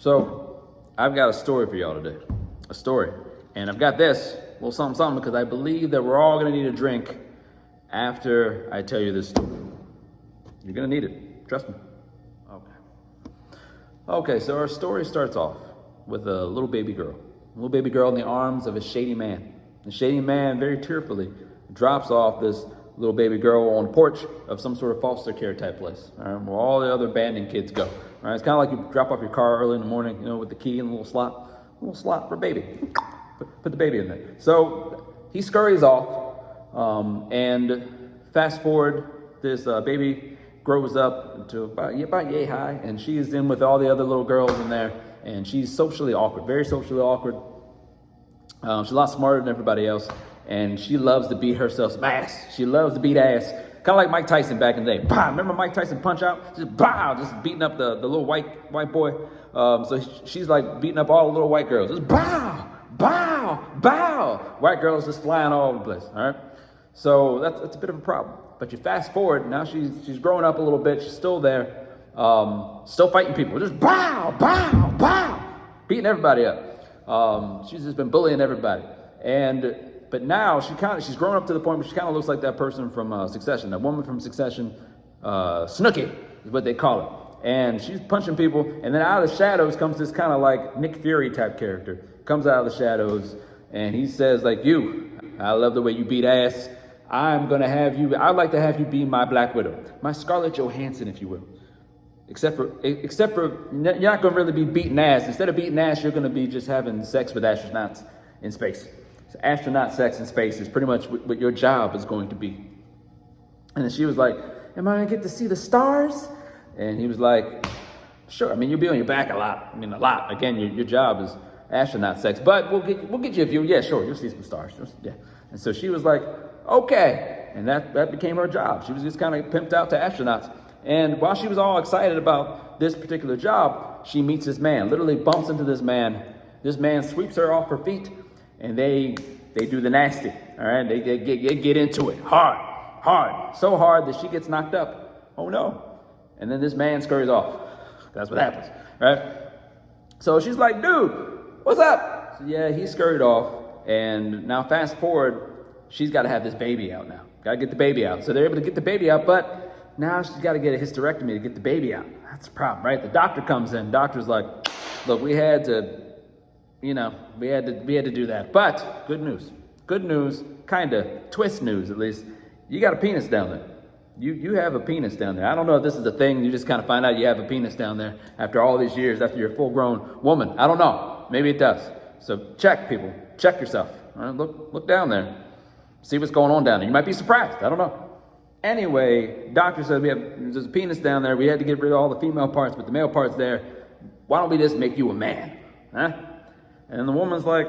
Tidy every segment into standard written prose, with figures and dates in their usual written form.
So I've got a story for y'all today. A story. And I've got this, a little something, something, because I believe that we're all going to need a drink after I tell you this story. You're going to need it. Trust me. Okay, so our story starts off with a little baby girl. A little baby girl in the arms of a shady man. The shady man very tearfully drops off this little baby girl on the porch of some sort of foster care type place, all right, where all the other abandoned kids go. All right, it's kind of like you drop off your car early in the morning, you know, with the key and a little slot for baby. Put the baby in there. So he scurries off, and fast forward, this baby grows up to about yay high, and she's in with all the other little girls in there, and she's socially awkward, very socially awkward. She's a lot smarter than everybody else, and she loves to beat herself ass. She loves to beat ass, kind of like Mike Tyson back in the day. Bah! Remember Mike Tyson Punch Out? Just beating up the little white boy. So she's like beating up all the little white girls. Just bow. White girls just flying all over the place. All right. So that's a bit of a problem. But you fast forward, now she's growing up a little bit. She's still there, still fighting people. Just bow, beating everybody up. She's just been bullying everybody. But now she's grown up to the point where she kind of looks like that person from Succession, that woman from Succession, Snooki is what they call her. And she's punching people, and then out of the shadows comes this kind of like Nick Fury type character. Comes out of the shadows, and he says like, I love the way you beat ass. I'd like to have you be my Black Widow, my Scarlett Johansson, if you will. Except for you're not going to really be beating ass. Instead of beating ass, you're going to be just having sex with astronauts in space. So astronaut sex in space is pretty much what your job is going to be. And then she was like, am I going to get to see the stars? And he was like, sure. I mean, you'll be on your back a lot. A lot. Again, your job is astronaut sex, but we'll get you a view. Yeah, sure. You'll see some stars. Yeah. And so she was like, okay. And that became her job. She was just kind of pimped out to astronauts. And while she was all excited about this particular job, she meets this man, literally bumps into this man. This man sweeps her off her feet, and they do the nasty. All right. They get into it hard, so hard that she gets knocked up. Oh no. And then this man scurries off. That's what happens, right? So she's like, dude, what's up? So yeah, he scurried off. And now fast forward, she's got to have this baby out now. Got to get the baby out. So they're able to get the baby out, but now she's got to get a hysterectomy to get the baby out. That's the problem, right? The doctor comes in. Doctor's like, look, we had to do that. But good news, kind of twist news at least. You got a penis down there. You have a penis down there. I don't know if this is a thing. You just kind of find out you have a penis down there after all these years, after you're a full-grown woman. I don't know. Maybe it does. So check, people. Check yourself. All right, look down there. See what's going on down there. You might be surprised. I don't know. Anyway, doctor said there's a penis down there. We had to get rid of all the female parts, but the male part's there. Why don't we just make you a man? Huh? And the woman's like,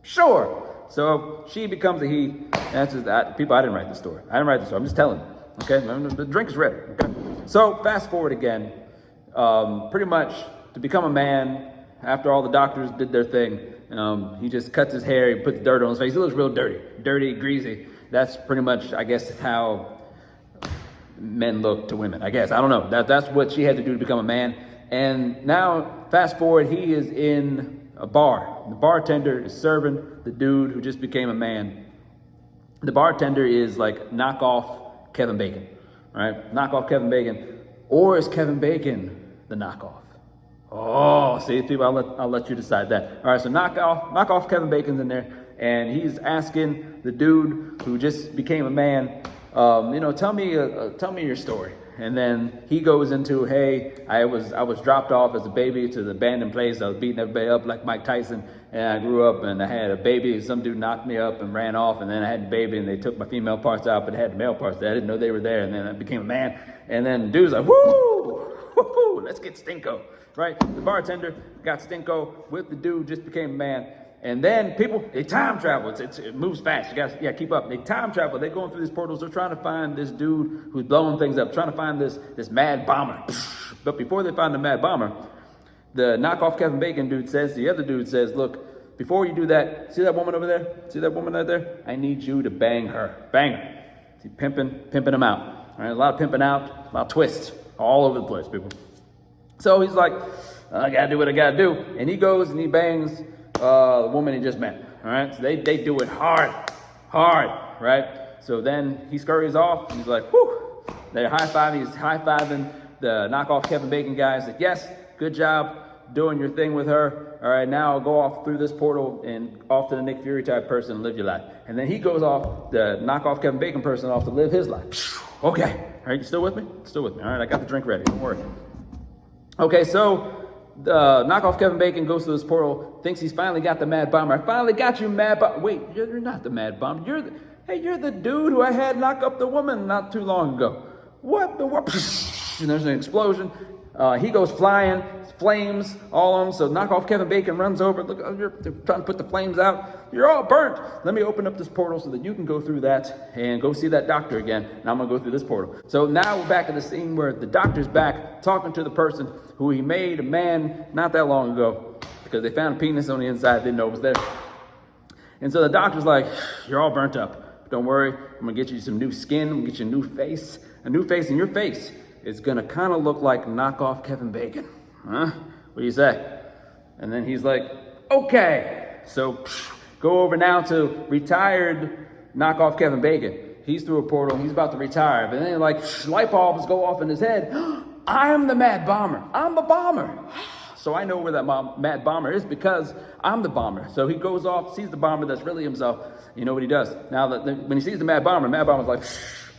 sure. So she becomes a he. That's just, people, I didn't write the story. I'm just telling you. Okay, the drink is ready. Okay, so fast forward again. Pretty much to become a man, after all the doctors did their thing, he just cuts his hair, he puts dirt on his face. He looks real dirty, greasy. That's pretty much, I guess, how men look to women. I guess, I don't know. That's what she had to do to become a man. And now, fast forward, he is in a bar. The bartender is serving the dude who just became a man. The bartender is like knockoff Kevin Bacon, all right? Knockoff Kevin Bacon, or is Kevin Bacon the knockoff? Oh, see, people, I'll let you decide that. All right, so knockoff Kevin Bacon's in there, and he's asking the dude who just became a man, tell me your story. And then he goes into, hey, I was dropped off as a baby to the abandoned place. I was beating everybody up like Mike Tyson, and I grew up and I had a baby. Some dude knocked me up and ran off, and then I had a baby, and they took my female parts out, but they had the male parts there. I didn't know they were there, and then I became a man. And then the dude's like, woo, let's get Stinko, right? The bartender got Stinko with the dude, just became a man. And then people, they time travel. It moves fast. You gotta keep up. They time travel. They're going through these portals. They're trying to find this dude who's blowing things up, trying to find this mad bomber. But before they find the mad bomber, the knockoff Kevin Bacon dude says, the other dude says, look, before you do that, see that woman over there? See that woman right there? I need you to bang her. Bang her. See, pimping them out. All right, a lot of pimping out, a lot of twists all over the place, people. So he's like, I gotta do what I gotta do. And he goes and he bangs the woman he just met. All right, so they do it hard, right? So then he scurries off. And he's like, whew. They're high-fiving. He's high-fiving the knockoff Kevin Bacon guy. He's like, yes, good job doing your thing with her. All right, now I'll go off through this portal and off to the Nick Fury type person and live your life. And then he goes off, the knockoff Kevin Bacon person, off to live his life. Okay, all right, you still with me? Still with me. All right, I got the drink ready, don't worry. Okay, so the knockoff Kevin Bacon goes through this portal, thinks he's finally got the Mad Bomber. I finally got you, Mad Bomber. Wait, you're not the Mad Bomber. You're the dude who I had knock up the woman not too long ago. What? And there's an explosion. He goes flying, flames, all of them. So knockoff Kevin Bacon runs over. Look, you're trying to put the flames out. You're all burnt. Let me open up this portal so that you can go through that and go see that doctor again. And I'm going to go through this portal. So now we're back in the scene where the doctor's back talking to the person who he made a man not that long ago because they found a penis on the inside, didn't know it was there. And so the doctor's like, you're all burnt up. Don't worry. I'm going to get you some new skin. I'm going to get you a new face. A new face, and your face is going to kind of look like knockoff Kevin Bacon. Huh? What do you say? And then he's like, okay. So go over now to retired knockoff Kevin Bacon. He's through a portal. He's about to retire. But then like light bulbs go off in his head. I'm the Mad Bomber. I'm the bomber. So I know where that Mad Bomber is because I'm the bomber. So he goes off, sees the bomber that's really himself. You know what he does? Now, when he sees the Mad Bomber's like,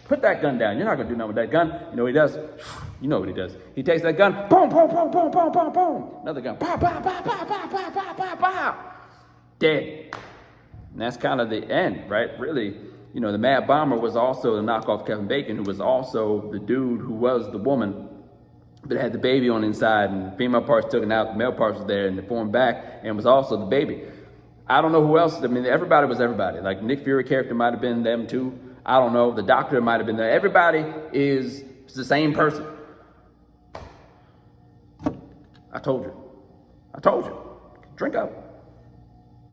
put that gun down. You're not going to do nothing with that gun. You know what he does? You know what he does. He takes that gun. Boom, boom, boom, boom, boom, boom, boom. Another gun. Pow, pow, pow, pow, pow, pow, pow, pow, pow. Dead. And that's kind of the end, right? Really, you know, the Mad Bomber was also the knockoff Kevin Bacon, who was also the dude who was the woman but had the baby on the inside, and the female parts taken out, the male parts was there, and they formed back, and was also the baby. I don't know who else. I mean, everybody was everybody. Like Nick Fury character might have been them too. I don't know. The doctor might have been there. Everybody is the same person. I told you. Drink up.